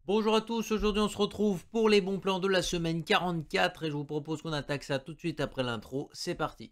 Bonjour à tous, aujourd'hui on se retrouve pour les bons plans de la semaine 44 et je vous propose qu'on attaque ça tout de suite après l'intro, c'est parti.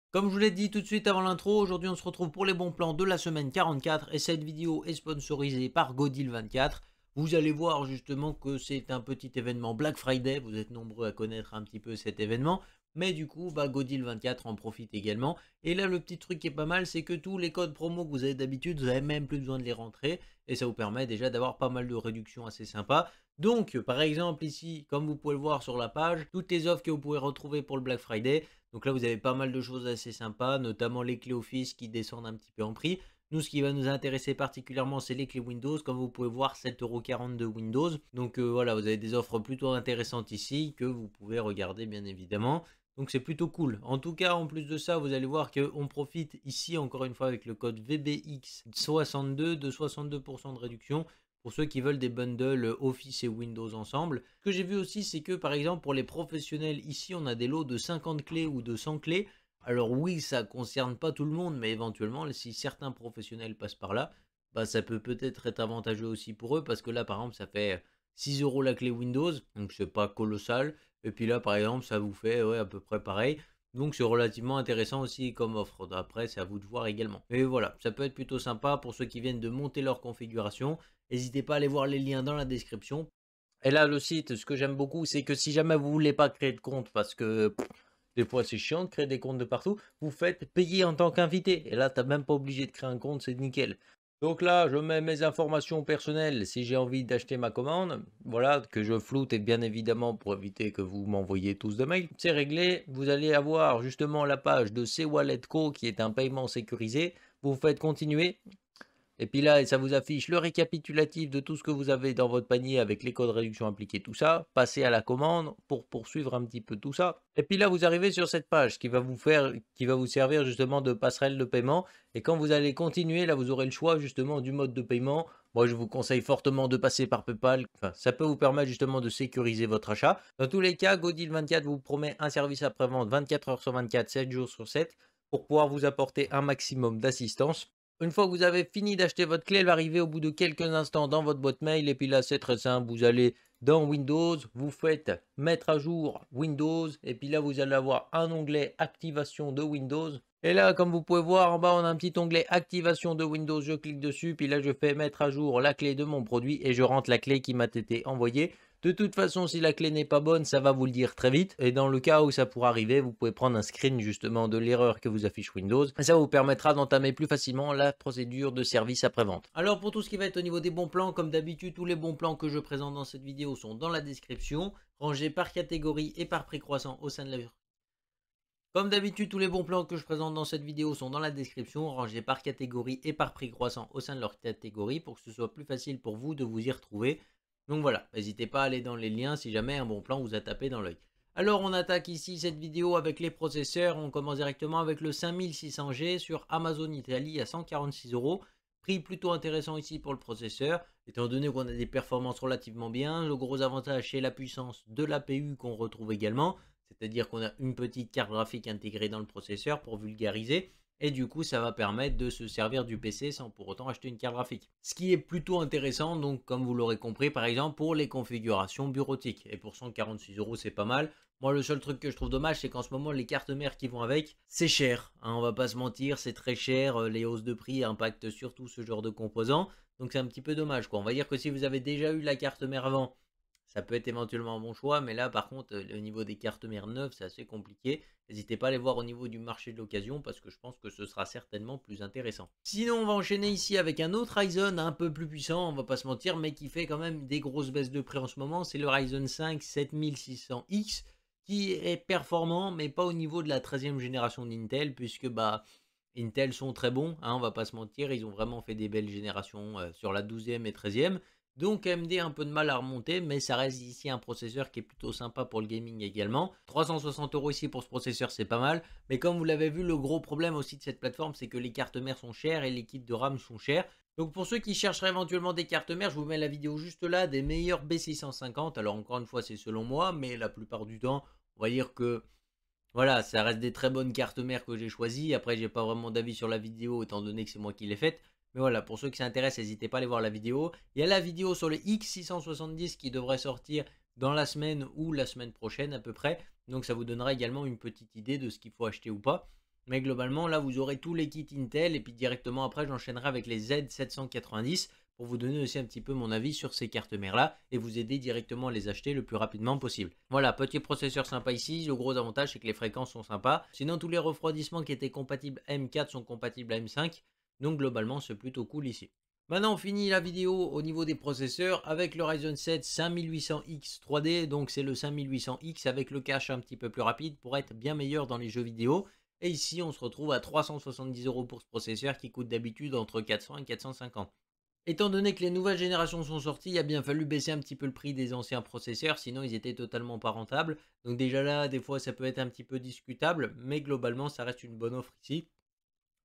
Comme je vous l'ai dit tout de suite avant l'intro, aujourd'hui on se retrouve pour les bons plans de la semaine 44 et cette vidéo est sponsorisée par Godil24. Vous allez voir justement que c'est un petit événement Black Friday, vous êtes nombreux à connaître un petit peu cet événement. Mais du coup, Godil24 en profite également. Et là, le petit truc qui est pas mal, c'est que tous les codes promo que vous avez d'habitude, vous n'avez même plus besoin de les rentrer. Et ça vous permet déjà d'avoir pas mal de réductions assez sympas. Donc, par exemple, ici, comme vous pouvez le voir sur la page, toutes les offres que vous pouvez retrouver pour le Black Friday. Donc là, vous avez pas mal de choses assez sympas, notamment les clés Office qui descendent un petit peu en prix. Nous, ce qui va nous intéresser particulièrement, c'est les clés Windows. Comme vous pouvez voir, 7,40 € de Windows. Donc voilà, vous avez des offres plutôt intéressantes ici que vous pouvez regarder bien évidemment. Donc c'est plutôt cool. En tout cas, en plus de ça, vous allez voir qu'on profite ici, encore une fois, avec le code VBX62 de 62% de réduction pour ceux qui veulent des bundles Office et Windows ensemble. Ce que j'ai vu aussi, c'est que par exemple, pour les professionnels, ici, on a des lots de 50 clés ou de 100 clés. Alors oui, ça ne concerne pas tout le monde, mais éventuellement, si certains professionnels passent par là, ça peut peut-être être avantageux aussi pour eux, parce que là, par exemple, ça fait 6 € la clé Windows, donc c'est pas colossal. Et puis là, par exemple, ça vous fait à peu près pareil. Donc c'est relativement intéressant aussi comme offre. Après, c'est à vous de voir également. Mais voilà, ça peut être plutôt sympa pour ceux qui viennent de monter leur configuration. N'hésitez pas à aller voir les liens dans la description. Et là, le site, ce que j'aime beaucoup, c'est que si jamais vous voulez pas créer de compte, parce que des fois c'est chiant de créer des comptes de partout, vous faites payer en tant qu'invité. Et là, tu n'as même pas obligé de créer un compte, c'est nickel. Donc là, je mets mes informations personnelles si j'ai envie d'acheter ma commande. Voilà, que je floute et bien évidemment pour éviter que vous m'envoyiez tous de mails. C'est réglé. Vous allez avoir justement la page de C-Wallet Co qui est un paiement sécurisé. Vous faites continuer. Et puis là, ça vous affiche le récapitulatif de tout ce que vous avez dans votre panier avec les codes réduction appliqués, tout ça. Passez à la commande pour poursuivre un petit peu tout ça. Et puis là, vous arrivez sur cette page qui va vous servir justement de passerelle de paiement. Et quand vous allez continuer, là, vous aurez le choix justement du mode de paiement. Moi, je vous conseille fortement de passer par PayPal. Enfin, ça peut vous permettre justement de sécuriser votre achat. Dans tous les cas, Godil24 vous promet un service après-vente 24 heures sur 24, 7 jours sur 7 pour pouvoir vous apporter un maximum d'assistance. Une fois que vous avez fini d'acheter votre clé, elle va arriver au bout de quelques instants dans votre boîte mail. Et puis là, c'est très simple. Vous allez dans Windows, vous faites mettre à jour Windows. Et puis là, vous allez avoir un onglet activation de Windows. Et là, comme vous pouvez voir en bas, on a un petit onglet activation de Windows. Je clique dessus. Puis là, je fais mettre à jour la clé de mon produit. Et je rentre la clé qui m'a été envoyée. De toute façon, si la clé n'est pas bonne, ça va vous le dire très vite. Et dans le cas où ça pourrait arriver, vous pouvez prendre un screen justement de l'erreur que vous affiche Windows. Et ça vous permettra d'entamer plus facilement la procédure de service après-vente. Alors pour tout ce qui va être au niveau des bons plans, comme d'habitude, tous les bons plans que je présente dans cette vidéo sont dans la description, rangés par catégorie et par prix croissant au sein de la... Comme d'habitude, tous les bons plans que je présente dans cette vidéo sont dans la description, rangés par catégorie et par prix croissant au sein de leur catégorie pour que ce soit plus facile pour vous de vous y retrouver. Donc voilà, n'hésitez pas à aller dans les liens si jamais un bon plan vous a tapé dans l'œil. Alors on attaque ici cette vidéo avec les processeurs. On commence directement avec le 5600G sur Amazon Italie à 146 €. Prix plutôt intéressant ici pour le processeur, étant donné qu'on a des performances relativement bien. Le gros avantage c'est la puissance de l'APU qu'on retrouve également. C'est-à-dire qu'on a une petite carte graphique intégrée dans le processeur pour vulgariser. Et du coup, ça va permettre de se servir du PC sans pour autant acheter une carte graphique. Ce qui est plutôt intéressant, donc comme vous l'aurez compris, par exemple pour les configurations bureautiques. Et pour 146 €, c'est pas mal. Moi, le seul truc que je trouve dommage, c'est qu'en ce moment, les cartes mères qui vont avec, c'est cher. Hein, on va pas se mentir, c'est très cher. Les hausses de prix impactent surtout ce genre de composants. Donc c'est un petit peu dommage, quoi. On va dire que si vous avez déjà eu la carte mère avant, ça peut être éventuellement un bon choix, mais là par contre au niveau des cartes mères neuves c'est assez compliqué. N'hésitez pas à les voir au niveau du marché de l'occasion parce que je pense que ce sera certainement plus intéressant. Sinon on va enchaîner ici avec un autre Ryzen un peu plus puissant, on va pas se mentir, mais qui fait quand même des grosses baisses de prix en ce moment. C'est le Ryzen 5 7600X qui est performant mais pas au niveau de la 13e génération d'Intel puisque Intel sont très bons, hein, on va pas se mentir, ils ont vraiment fait des belles générations sur la 12e et 13e. Donc AMD a un peu de mal à remonter, mais ça reste ici un processeur qui est plutôt sympa pour le gaming également. 360 € ici pour ce processeur, c'est pas mal. Mais comme vous l'avez vu, le gros problème aussi de cette plateforme, c'est que les cartes mères sont chères et les kits de RAM sont chers. Donc pour ceux qui chercheraient éventuellement des cartes mères, je vous mets la vidéo juste là, des meilleurs B650. Alors encore une fois, c'est selon moi, mais la plupart du temps, on va dire que Voilà, ça reste des très bonnes cartes mères que j'ai choisies. Après, j'ai pas vraiment d'avis sur la vidéo étant donné que c'est moi qui l'ai faite. Mais voilà, pour ceux qui s'intéressent, n'hésitez pas à aller voir la vidéo. Il y a la vidéo sur le X670 qui devrait sortir dans la semaine ou la semaine prochaine à peu près. Donc ça vous donnera également une petite idée de ce qu'il faut acheter ou pas. Mais globalement, là, vous aurez tous les kits Intel et puis directement après, j'enchaînerai avec les Z790 pour vous donner aussi un petit peu mon avis sur ces cartes mères là et vous aider directement à les acheter le plus rapidement possible. Voilà, petit processeur sympa ici, le gros avantage c'est que les fréquences sont sympas. Sinon tous les refroidissements qui étaient compatibles à M4 sont compatibles à M5, donc globalement c'est plutôt cool ici. Maintenant on finit la vidéo au niveau des processeurs avec le Ryzen 7 5800X 3D, donc c'est le 5800X avec le cache un petit peu plus rapide pour être bien meilleur dans les jeux vidéo. Et ici on se retrouve à 370 € pour ce processeur qui coûte d'habitude entre 400 et 450. Étant donné que les nouvelles générations sont sorties, il a bien fallu baisser un petit peu le prix des anciens processeurs, sinon ils étaient totalement pas rentables. Donc déjà là, des fois ça peut être un petit peu discutable, mais globalement ça reste une bonne offre ici.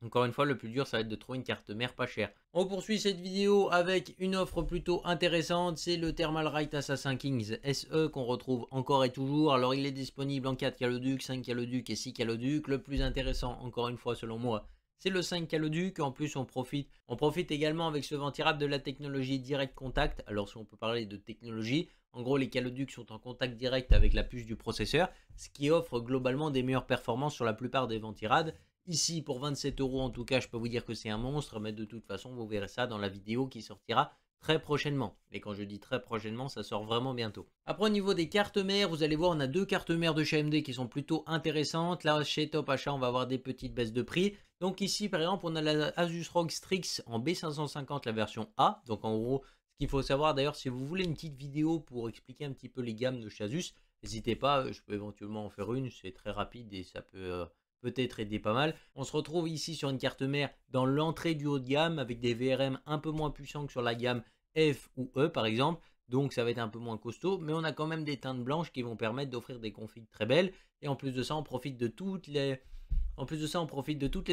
Encore une fois, le plus dur, ça va être de trouver une carte mère pas chère. On poursuit cette vidéo avec une offre plutôt intéressante. C'est le Thermalright Assassin Kings SE qu'on retrouve encore et toujours. Alors, il est disponible en 4 caloducs, 5 caloducs et 6 caloducs. Le plus intéressant, encore une fois, selon moi, c'est le 5 caloduc. En plus, on profite également avec ce ventirad de la technologie Direct Contact. Alors, si on peut parler de technologie, en gros, les caloducs sont en contact direct avec la puce du processeur, ce qui offre globalement des meilleures performances sur la plupart des ventirades. Ici, pour 27 € en tout cas, je peux vous dire que c'est un monstre, mais de toute façon, vous verrez ça dans la vidéo qui sortira très prochainement. Et quand je dis très prochainement, ça sort vraiment bientôt. Après, au niveau des cartes mères, vous allez voir, on a deux cartes mères de chez AMD qui sont plutôt intéressantes. Là, chez Top Achat, on va avoir des petites baisses de prix. Donc ici, par exemple, on a la Asus ROG Strix en B550, la version A. Donc en gros, ce qu'il faut savoir d'ailleurs, si vous voulez une petite vidéo pour expliquer un petit peu les gammes de chez Asus, n'hésitez pas, je peux éventuellement en faire une, c'est très rapide et ça peut-être aider pas mal. On se retrouve ici sur une carte mère dans l'entrée du haut de gamme avec des VRM un peu moins puissants que sur la gamme F ou E par exemple. Donc ça va être un peu moins costaud, mais on a quand même des teintes blanches qui vont permettre d'offrir des configs très belles. Et en plus de ça, on profite de toutes les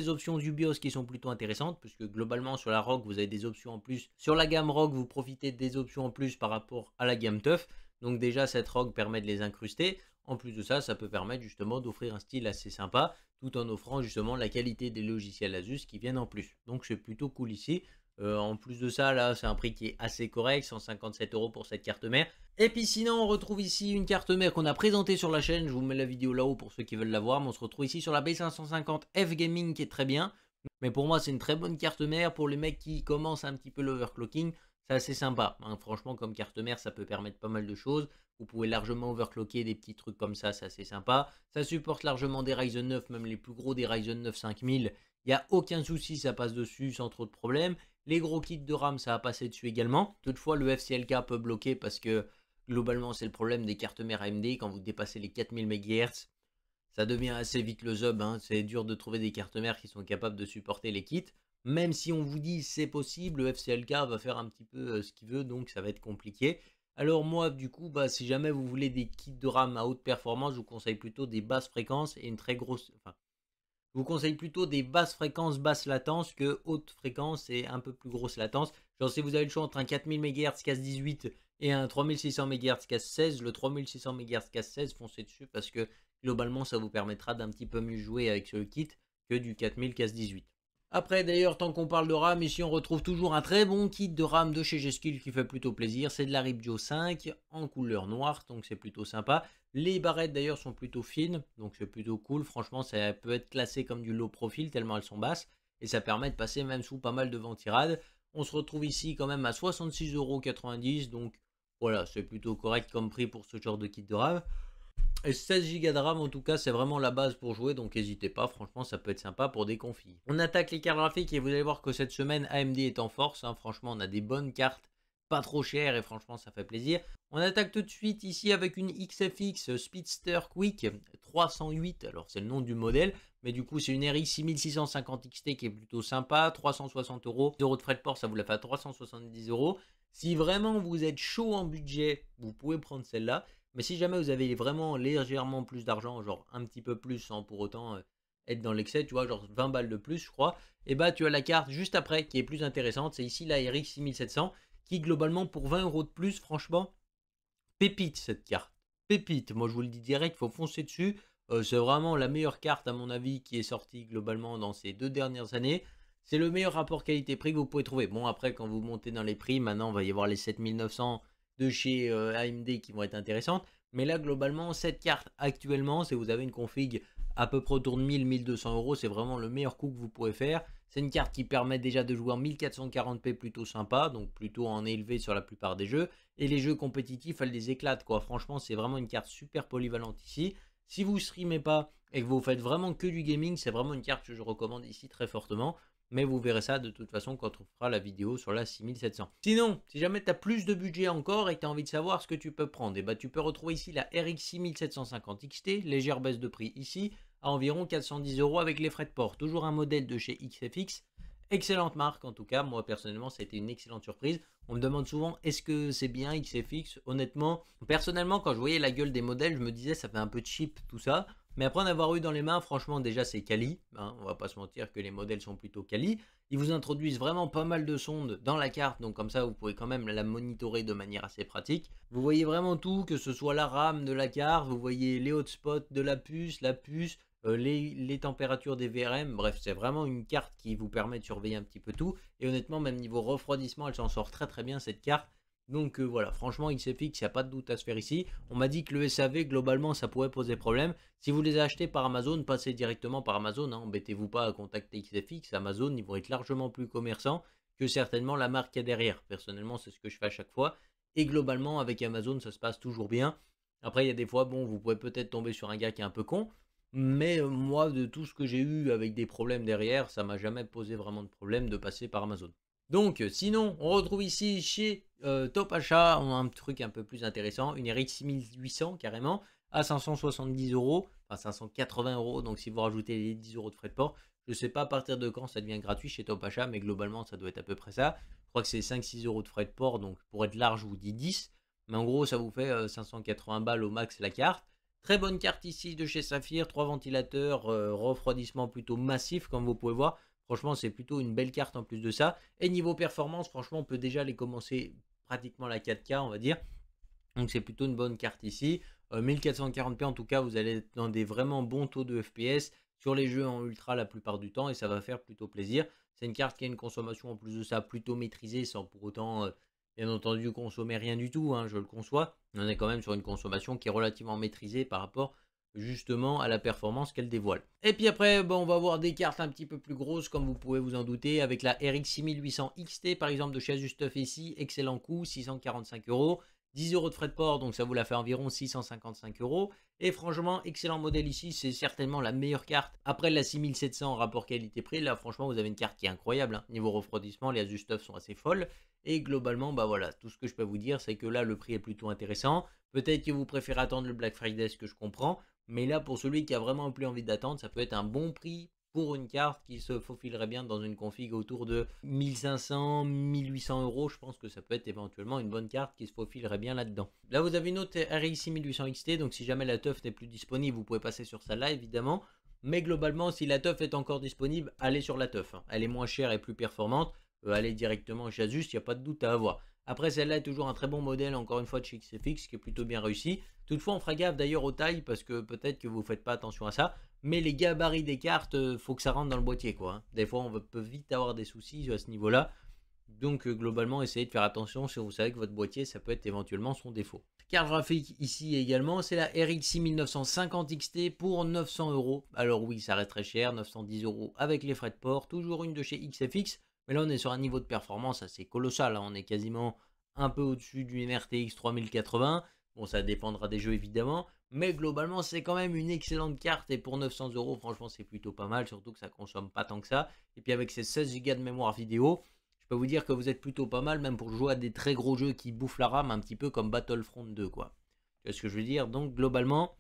options du BIOS qui sont plutôt intéressantes, puisque globalement sur la ROG, vous avez des options en plus. Sur la gamme ROG, vous profitez des options en plus par rapport à la gamme TUF. Donc déjà, cette ROG permet de les incruster. En plus de ça, ça peut permettre justement d'offrir un style assez sympa, tout en offrant justement la qualité des logiciels Asus qui viennent en plus. Donc c'est plutôt cool ici. En plus de ça, là, c'est un prix qui est assez correct, 157 € pour cette carte mère. Et puis sinon, on retrouve ici une carte mère qu'on a présentée sur la chaîne. Je vous mets la vidéo là-haut pour ceux qui veulent la voir. Mais on se retrouve ici sur la B550F Gaming qui est très bien. Mais pour moi, c'est une très bonne carte mère. Pour les mecs qui commencent un petit peu l'overclocking, c'est assez sympa. Hein, franchement, comme carte mère, ça peut permettre pas mal de choses. Vous pouvez largement overclocker des petits trucs comme ça, c'est assez sympa. Ça supporte largement des Ryzen 9, même les plus gros des Ryzen 9 5000. Il n'y a aucun souci, ça passe dessus sans trop de problèmes. Les gros kits de RAM, ça va passer dessus également. Toutefois, le FCLK peut bloquer parce que globalement, c'est le problème des cartes mères AMD. Quand vous dépassez les 4000 MHz, ça devient assez vite le zub. Hein. C'est dur de trouver des cartes mères qui sont capables de supporter les kits. Même si on vous dit c'est possible, le FCLK va faire un petit peu ce qu'il veut, donc ça va être compliqué. Alors moi, du coup, si jamais vous voulez des kits de RAM à haute performance, je vous conseille plutôt des basses fréquences et une très grosse... Enfin, je vous conseille plutôt des basses fréquences, basse latence que haute fréquence et un peu plus grosse latence. Genre si vous avez le choix entre un 4000 MHz casse 18 et un 3600 MHz casse 16, le 3600 MHz casse 16, foncez dessus parce que globalement ça vous permettra d'un petit peu mieux jouer avec ce kit que du 4000 casse 18. Après d'ailleurs, tant qu'on parle de RAM, ici on retrouve toujours un très bon kit de RAM de chez G-Skill qui fait plutôt plaisir. C'est de la Ripjo 5 en couleur noire, donc c'est plutôt sympa. Les barrettes d'ailleurs sont plutôt fines, donc c'est plutôt cool. Franchement, ça peut être classé comme du low profile tellement elles sont basses. Et ça permet de passer même sous pas mal de ventirades. On se retrouve ici quand même à 66,90 €, donc voilà, c'est plutôt correct comme prix pour ce genre de kit de RAM. Et 16 Go de RAM en tout cas c'est vraiment la base pour jouer, donc n'hésitez pas, franchement ça peut être sympa pour des config. On attaque les cartes graphiques et vous allez voir que cette semaine AMD est en force, hein. Franchement on a des bonnes cartes, pas trop chères et franchement ça fait plaisir. On attaque tout de suite ici avec une XFX Speedster Quick 308, alors c'est le nom du modèle, mais du coup c'est une RX 6650 XT qui est plutôt sympa, 360 €. De frais de port ça vous la fait à 370 €. Si vraiment vous êtes chaud en budget, vous pouvez prendre celle-là. Mais si jamais vous avez vraiment légèrement plus d'argent, genre un petit peu plus sans pour autant être dans l'excès, tu vois, genre 20 balles de plus, je crois, et bah tu as la carte juste après qui est plus intéressante. C'est ici la RX 6700 qui globalement pour 20 € de plus, franchement, pépite cette carte. Pépite, moi je vous le dis direct, il faut foncer dessus. C'est vraiment la meilleure carte à mon avis qui est sortie globalement dans ces 2 dernières années. C'est le meilleur rapport qualité-prix que vous pouvez trouver. Bon après quand vous montez dans les prix, maintenant il va y avoir les 7900 de chez, AMD qui vont être intéressantes. Mais là globalement cette carte actuellement, si vous avez une config à peu près autour de 1000-1200 €, c'est vraiment le meilleur coup que vous pouvez faire. C'est une carte qui permet déjà de jouer en 1440p plutôt sympa, donc plutôt en élevé sur la plupart des jeux. Et les jeux compétitifs, elle les éclate quoi. Franchement, c'est vraiment une carte super polyvalente ici. Si vous streamez pas et que vous faites vraiment que du gaming, c'est vraiment une carte que je recommande ici très fortement. Mais vous verrez ça de toute façon quand on fera la vidéo sur la 6700. Sinon, si jamais tu as plus de budget encore et que tu as envie de savoir ce que tu peux prendre, et bah tu peux retrouver ici la RX 6750 XT, légère baisse de prix ici, à environ 410 € avec les frais de port. Toujours un modèle de chez XFX. Excellente marque en tout cas, moi personnellement ça a été une excellente surprise. On me demande souvent est-ce que c'est bien XFX. Honnêtement, personnellement quand je voyais la gueule des modèles, je me disais ça fait un peu cheap tout ça. Mais après en avoir eu dans les mains, franchement déjà c'est quali, hein, on va pas se mentir que les modèles sont plutôt quali. Ils vous introduisent vraiment pas mal de sondes dans la carte, donc comme ça vous pouvez quand même la monitorer de manière assez pratique. Vous voyez vraiment tout, que ce soit la RAM de la carte, vous voyez les hotspots de la puce, les températures des VRM, bref c'est vraiment une carte qui vous permet de surveiller un petit peu tout. Et honnêtement même niveau refroidissement elle s'en sort très très bien cette carte. Donc voilà, franchement XFX, il n'y a pas de doute à se faire ici. On m'a dit que le SAV, globalement, ça pourrait poser problème. Si vous les achetez par Amazon, passez directement par Amazon. Hein. Embêtez-vous pas à contacter XFX. Amazon, ils vont être largement plus commerçants que certainement la marque qu'il y a derrière. Personnellement, c'est ce que je fais à chaque fois. Et globalement, avec Amazon, ça se passe toujours bien. Après, il y a des fois, bon, vous pouvez peut-être tomber sur un gars qui est un peu con. Mais moi, de tout ce que j'ai eu avec des problèmes derrière, ça m'a jamais posé vraiment de problème de passer par Amazon. Donc, sinon, on retrouve ici chez Top Achat, on a un truc un peu plus intéressant, une RX 6800 carrément, à 570 €, enfin 580 €, donc si vous rajoutez les 10 € de frais de port, je ne sais pas à partir de quand ça devient gratuit chez Top Achat, mais globalement ça doit être à peu près ça. Je crois que c'est 5-6 € de frais de port, donc pour être large, je vous dis 10, mais en gros ça vous fait 580 balles au max la carte. Très bonne carte ici de chez Saphir, 3 ventilateurs, refroidissement plutôt massif comme vous pouvez voir. Franchement, c'est plutôt une belle carte en plus de ça. Et niveau performance, franchement, on peut déjà les commencer pratiquement la 4K, on va dire. Donc c'est plutôt une bonne carte ici. 1440p en tout cas, vous allez être dans des vraiment bons taux de FPS sur les jeux en ultra la plupart du temps et ça va faire plutôt plaisir. C'est une carte qui a une consommation en plus de ça plutôt maîtrisée sans pour autant, bien entendu, consommer rien du tout, hein, je le conçois. On est quand même sur une consommation qui est relativement maîtrisée par rapport justement à la performance qu'elle dévoile. Et puis après, bon, on va voir des cartes un petit peu plus grosses comme vous pouvez vous en douter avec la RX 6800 XT par exemple de chez Azustuff ici, excellent coup, 645 €, 10 € de frais de port, donc ça vous la fait environ 655 €. Et franchement, excellent modèle ici, c'est certainement la meilleure carte. Après la 6700 rapport qualité-prix, là franchement vous avez une carte qui est incroyable, hein. Niveau refroidissement, les Azustuff sont assez folles. Et globalement, bah voilà, tout ce que je peux vous dire, c'est que là le prix est plutôt intéressant. Peut-être que vous préférez attendre le Black Friday, ce que je comprends. Mais là, pour celui qui a vraiment plus envie d'attendre, ça peut être un bon prix pour une carte qui se faufilerait bien dans une config autour de 1500, 1800 €. Je pense que ça peut être éventuellement une bonne carte qui se faufilerait bien là-dedans. Là, vous avez une autre RX 6800 XT, donc si jamais la teuf n'est plus disponible, vous pouvez passer sur celle-là, évidemment. Mais globalement, si la teuf est encore disponible, allez sur la teuf. Hein. Elle est moins chère et plus performante. Allez directement chez Asus, il n'y a pas de doute à avoir. Après, celle-là est toujours un très bon modèle, encore une fois, de chez XFX, qui est plutôt bien réussi. Toutefois, on fera gaffe d'ailleurs aux tailles, parce que peut-être que vous ne faites pas attention à ça. Mais les gabarits des cartes, faut que ça rentre dans le boîtier, quoi. Hein. Des fois, on peut vite avoir des soucis à ce niveau-là. Donc, globalement, essayez de faire attention si vous savez que votre boîtier, ça peut être éventuellement son défaut. Carte graphique ici également, c'est la RX 6950 XT pour 900 €. Alors oui, ça reste très cher, 910 € avec les frais de port. Toujours une de chez XFX. Mais là, on est sur un niveau de performance assez colossal. Hein. On est quasiment un peu au-dessus d'une RTX 3080. Bon, ça dépendra des jeux évidemment. Mais globalement, c'est quand même une excellente carte. Et pour 900 €, franchement, c'est plutôt pas mal. Surtout que ça consomme pas tant que ça. Et puis avec ces 16 Go de mémoire vidéo, je peux vous dire que vous êtes plutôt pas mal. Même pour jouer à des très gros jeux qui bouffent la RAM. Un petit peu comme Battlefront 2, quoi. Tu vois ce que je veux dire? Donc, globalement,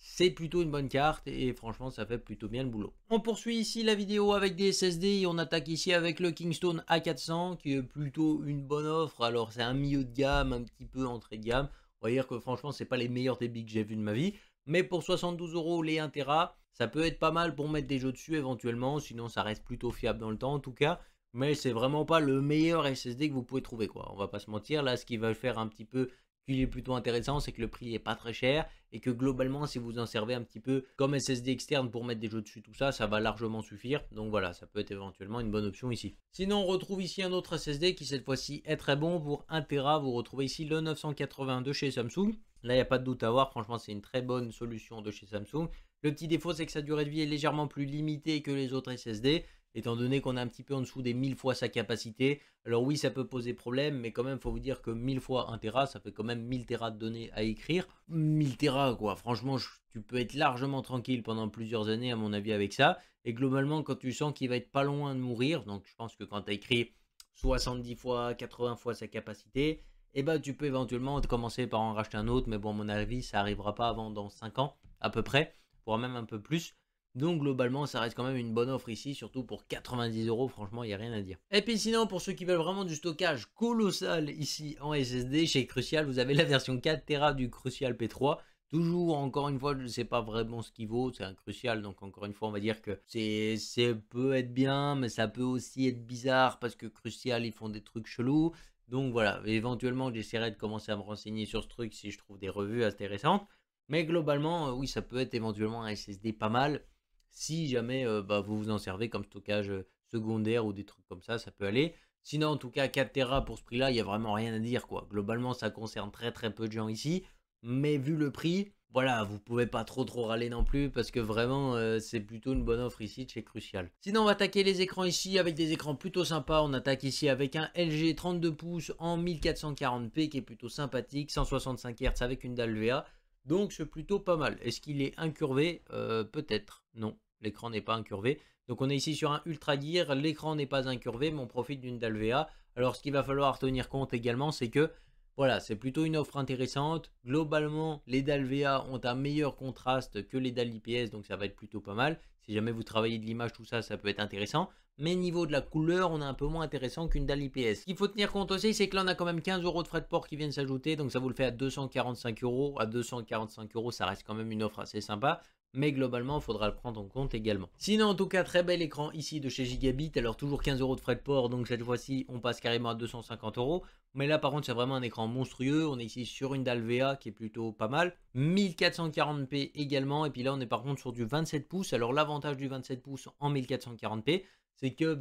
c'est plutôt une bonne carte et franchement ça fait plutôt bien le boulot. On poursuit ici la vidéo avec des SSD et on attaque ici avec le Kingston A400 qui est plutôt une bonne offre. Alors c'est un milieu de gamme, un petit peu entrée de gamme. On va dire que franchement c'est pas les meilleurs débits que j'ai vus de ma vie. Mais pour 72 € les 1 Tera, ça peut être pas mal pour mettre des jeux dessus éventuellement. Sinon ça reste plutôt fiable dans le temps en tout cas. Mais c'est vraiment pas le meilleur SSD que vous pouvez trouver quoi. On va pas se mentir, là ce qui va faire un petit peu qu'il est plutôt intéressant, c'est que le prix est pas très cher et que globalement, si vous en servez un petit peu comme SSD externe pour mettre des jeux dessus, tout ça, ça va largement suffire. Donc voilà, ça peut être éventuellement une bonne option ici. Sinon, on retrouve ici un autre SSD qui cette fois-ci est très bon pour 1 Tera. Vous retrouvez ici le 982 chez Samsung. Là, il n'y a pas de doute à avoir. Franchement, c'est une très bonne solution de chez Samsung. Le petit défaut, c'est que sa durée de vie est légèrement plus limitée que les autres SSD, étant donné qu'on est un petit peu en dessous des 1000 fois sa capacité. Alors oui, ça peut poser problème, mais quand même, il faut vous dire que 1000 fois 1 Tera, ça fait quand même 1000 Tera de données à écrire. 1000 Tera, quoi. Franchement, tu peux être largement tranquille pendant plusieurs années, à mon avis, avec ça. Et globalement, quand tu sens qu'il va être pas loin de mourir, donc je pense que quand tu as écrit 70 fois, 80 fois sa capacité, et bah tu peux éventuellement commencer par en racheter un autre, mais bon, à mon avis, ça arrivera pas avant dans 5 ans, à peu près, voire même un peu plus. Donc globalement, ça reste quand même une bonne offre ici, surtout pour 90 €, franchement, il n'y a rien à dire. Et puis sinon, pour ceux qui veulent vraiment du stockage colossal ici en SSD, chez Crucial, vous avez la version 4 Tera du Crucial P3. Toujours, encore une fois, je ne sais pas vraiment ce qu'il vaut, c'est un Crucial, donc encore une fois, on va dire que c'est peut être bien, mais ça peut aussi être bizarre, parce que Crucial, ils font des trucs chelous. Donc voilà, éventuellement, j'essaierai de commencer à me renseigner sur ce truc si je trouve des revues intéressantes. Mais globalement, oui, ça peut être éventuellement un SSD pas mal. Si jamais vous vous en servez comme stockage secondaire ou des trucs comme ça peut aller. Sinon, en tout cas, 4 Tera pour ce prix-là, il n'y a vraiment rien à dire, quoi. Globalement, ça concerne très très peu de gens ici. Mais vu le prix, voilà, vous pouvez pas trop râler non plus parce que vraiment, c'est plutôt une bonne offre ici de chez Crucial. Sinon, on va attaquer les écrans ici avec des écrans plutôt sympas. On attaque ici avec un LG 32 pouces en 1440p qui est plutôt sympathique, 165 Hz avec une dalle VA. Donc c'est plutôt pas mal. Est-ce qu'il est incurvé? Peut-être. Non, l'écran n'est pas incurvé. Donc on est ici sur un Ultra Gear. L'écran n'est pas incurvé, mais on profite d'une dalle VA. Alors ce qu'il va falloir tenir compte également, c'est que voilà, c'est plutôt une offre intéressante. Globalement, les dalles VA ont un meilleur contraste que les dalles IPS, donc ça va être plutôt pas mal. Si jamais vous travaillez de l'image, tout ça, ça peut être intéressant. Mais niveau de la couleur, on est un peu moins intéressant qu'une dalle IPS. Ce qu'il faut tenir compte aussi, c'est que là, on a quand même 15 € de frais de port qui viennent s'ajouter. Donc ça vous le fait à 245 €. À 245 €, ça reste quand même une offre assez sympa. Mais globalement, il faudra le prendre en compte également. Sinon, en tout cas, très bel écran ici de chez Gigabit. Alors toujours 15 € de frais de port, donc cette fois-ci, on passe carrément à 250 €. Mais là, par contre, c'est vraiment un écran monstrueux. On est ici sur une dalle VA qui est plutôt pas mal. 1440p également. Et puis là, on est par contre sur du 27 pouces. Alors l'avantage du 27 pouces en 1440p, c'est que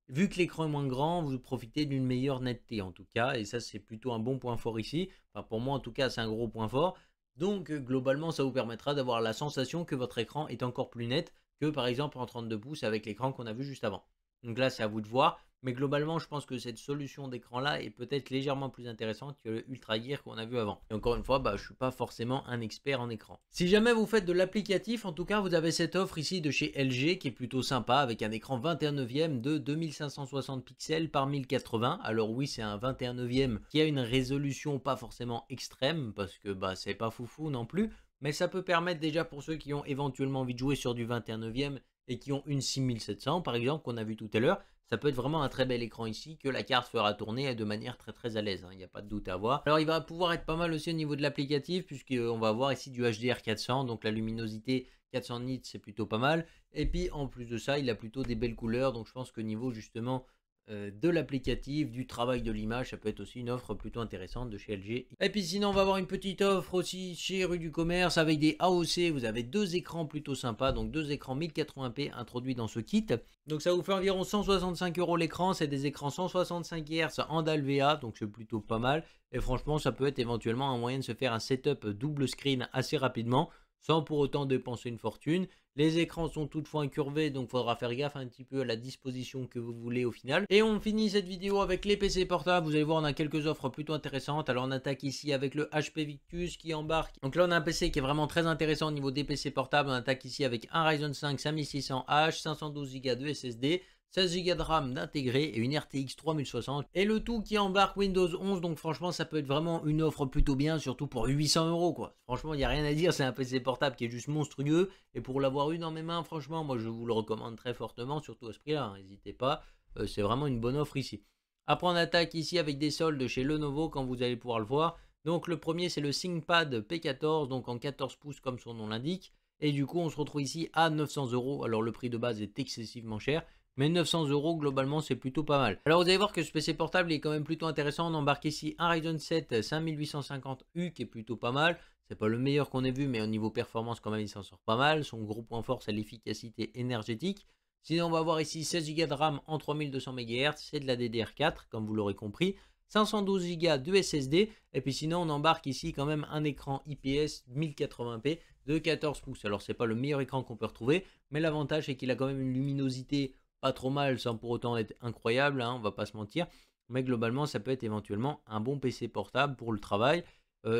vu que l'écran est moins grand, vous profitez d'une meilleure netteté en tout cas. Et ça, c'est plutôt un bon point fort ici. Enfin, pour moi, en tout cas, c'est un gros point fort. Donc globalement, ça vous permettra d'avoir la sensation que votre écran est encore plus net que par exemple en 32 pouces avec l'écran qu'on a vu juste avant. Donc là, c'est à vous de voir. Mais globalement, je pense que cette solution d'écran-là est peut-être légèrement plus intéressante que le Ultra Gear qu'on a vu avant. Et encore une fois, je ne suis pas forcément un expert en écran. Si jamais vous faites de l'applicatif, en tout cas, vous avez cette offre ici de chez LG qui est plutôt sympa avec un écran 21/9 de 2560 pixels par 1080. Alors oui, c'est un 21/9 qui a une résolution pas forcément extrême parce que c'est pas foufou non plus. Mais ça peut permettre déjà pour ceux qui ont éventuellement envie de jouer sur du 21/9 et qui ont une 6700 par exemple qu'on a vu tout à l'heure, ça peut être vraiment un très bel écran ici que la carte fera tourner de manière très très à l'aise, il n'y a pas de doute à avoir. Alors il va pouvoir être pas mal aussi au niveau de l'applicatif puisqu'on va avoir ici du HDR 400, donc la luminosité 400 nits c'est plutôt pas mal. Et puis en plus de ça, il a plutôt des belles couleurs, donc je pense que niveau justement de l'applicatif, du travail de l'image, ça peut être aussi une offre plutôt intéressante de chez LG. Et puis sinon, on va avoir une petite offre aussi chez Rue du Commerce avec des AOC. Vous avez deux écrans plutôt sympas, donc deux écrans 1080p introduits dans ce kit. Donc ça vous fait environ 165 € l'écran. C'est des écrans 165 Hz en dalle VA, donc c'est plutôt pas mal. Et franchement, ça peut être éventuellement un moyen de se faire un setup double screen assez rapidement, sans pour autant dépenser une fortune. Les écrans sont toutefois incurvés, donc il faudra faire gaffe un petit peu à la disposition que vous voulez au final. Et on finit cette vidéo avec les PC portables. Vous allez voir, on a quelques offres plutôt intéressantes. Alors on attaque ici avec le HP Victus qui embarque. Donc là on a un PC qui est vraiment très intéressant au niveau des PC portables. On attaque ici avec un Ryzen 5 5600H, 512 Go de SSD, 16 Go de RAM d'intégrer et une RTX 3060. Et le tout qui embarque Windows 11. Donc franchement, ça peut être vraiment une offre plutôt bien, surtout pour 800 € quoi. Franchement, il n'y a rien à dire. C'est un PC portable qui est juste monstrueux. Et pour l'avoir eu dans mes mains, franchement, moi je vous le recommande très fortement, surtout à ce prix-là. N'hésitez pas. C'est vraiment une bonne offre ici. Après, on attaque ici avec des soldes chez Lenovo, quand vous allez pouvoir le voir. Donc le premier, c'est le ThinkPad P14, donc en 14 pouces comme son nom l'indique. Et du coup, on se retrouve ici à 900 €. Alors le prix de base est excessivement cher. Mais 900 € globalement c'est plutôt pas mal. Alors vous allez voir que ce PC portable est quand même plutôt intéressant. On embarque ici un Ryzen 7 5850U qui est plutôt pas mal. C'est pas le meilleur qu'on ait vu, mais au niveau performance quand même il s'en sort pas mal. Son gros point fort c'est l'efficacité énergétique. Sinon on va avoir ici 16 Go de RAM en 3200 MHz, c'est de la DDR4 comme vous l'aurez compris. 512 Go de SSD et puis sinon on embarque ici quand même un écran IPS 1080p de 14 pouces. Alors c'est pas le meilleur écran qu'on peut retrouver, mais l'avantage c'est qu'il a quand même une luminosité pas trop mal sans pour autant être incroyable, hein, on va pas se mentir. Mais globalement ça peut être éventuellement un bon PC portable pour le travail.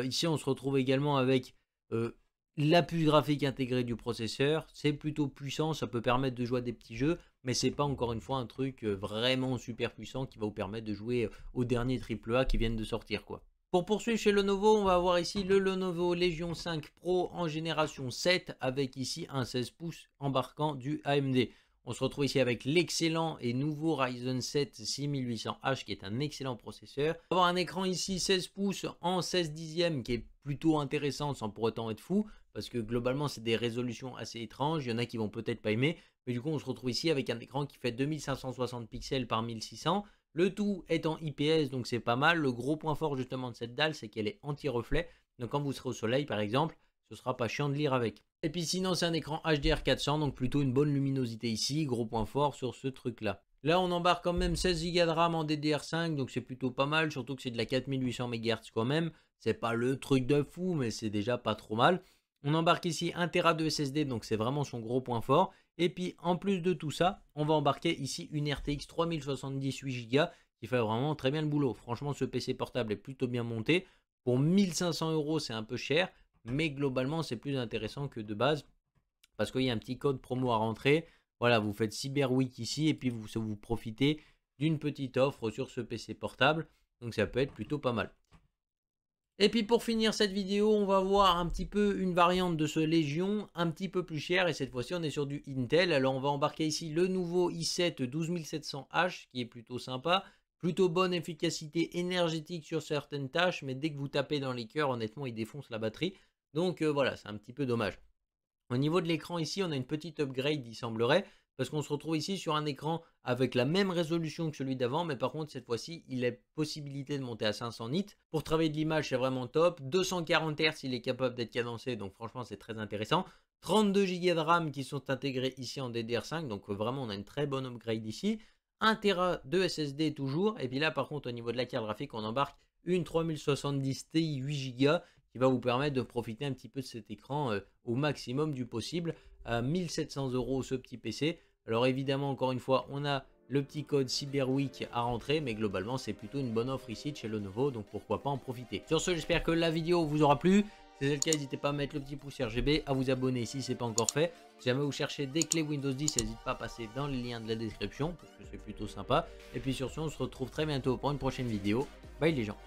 Ici on se retrouve également avec la puce graphique intégrée du processeur. C'est plutôt puissant, ça peut permettre de jouer à des petits jeux, mais c'est pas encore une fois un truc vraiment super puissant qui va vous permettre de jouer aux derniers AAA qui viennent de sortir quoi. Pour poursuivre chez Lenovo, on va avoir ici le Lenovo Legion 5 Pro en génération 7 avec ici un 16 pouces embarquant du AMD. On se retrouve ici avec l'excellent et nouveau Ryzen 7 6800H qui est un excellent processeur. On va avoir un écran ici 16 pouces en 16 dixièmes qui est plutôt intéressant sans pour autant être fou parce que globalement c'est des résolutions assez étranges. Il y en a qui vont peut-être pas aimer, mais du coup on se retrouve ici avec un écran qui fait 2560 pixels par 1600. Le tout est en IPS donc c'est pas mal. Le gros point fort justement de cette dalle c'est qu'elle est anti-reflet. Donc quand vous serez au soleil par exemple, ce sera pas chiant de lire avec. Et puis sinon c'est un écran HDR400 donc plutôt une bonne luminosité ici, gros point fort sur ce truc là. Là on embarque quand même 16 Go de RAM en DDR5 donc c'est plutôt pas mal, surtout que c'est de la 4800 MHz quand même. C'est pas le truc de fou mais c'est déjà pas trop mal. On embarque ici 1 Tera de SSD donc c'est vraiment son gros point fort. Et puis en plus de tout ça on va embarquer ici une RTX 3070 8 Go qui fait vraiment très bien le boulot. Franchement ce PC portable est plutôt bien monté. Pour 1500 € c'est un peu cher. Mais globalement, c'est plus intéressant que de base parce qu'il y a un petit code promo à rentrer. Voilà, vous faites Cyber Week ici et puis vous profitez d'une petite offre sur ce PC portable. Donc ça peut être plutôt pas mal. Et puis pour finir cette vidéo, on va voir un petit peu une variante de ce Légion un petit peu plus cher. Et cette fois-ci, on est sur du Intel. Alors on va embarquer ici le nouveau i7 12700H qui est plutôt sympa. Plutôt bonne efficacité énergétique sur certaines tâches. Mais dès que vous tapez dans les cœurs, honnêtement, il défonce la batterie. Donc voilà, c'est un petit peu dommage. Au niveau de l'écran ici, on a une petite upgrade, il semblerait, parce qu'on se retrouve ici sur un écran avec la même résolution que celui d'avant, mais par contre cette fois-ci, il a possibilité de monter à 500 nits. Pour travailler de l'image, c'est vraiment top. 240 Hz, il est capable d'être cadencé, donc franchement c'est très intéressant. 32 Go de RAM qui sont intégrés ici en DDR5, donc vraiment on a une très bonne upgrade ici. 1 Tera de SSD toujours, et puis là par contre au niveau de la carte graphique, on embarque une 3070 Ti 8 Go qui va vous permettre de profiter un petit peu de cet écran au maximum du possible à 1700 € ce petit PC. Alors évidemment encore une fois on a le petit code Cyber Week à rentrer, mais globalement c'est plutôt une bonne offre ici de chez Lenovo, donc pourquoi pas en profiter. Sur ce, j'espère que la vidéo vous aura plu. Si c'est le cas, n'hésitez pas à mettre le petit pouce RGB, à vous abonner si ce n'est pas encore fait. Si jamais vous cherchez des clés Windows 10, n'hésitez pas à passer dans les liens de la description parce que c'est plutôt sympa. Et puis sur ce, on se retrouve très bientôt pour une prochaine vidéo. Bye les gens.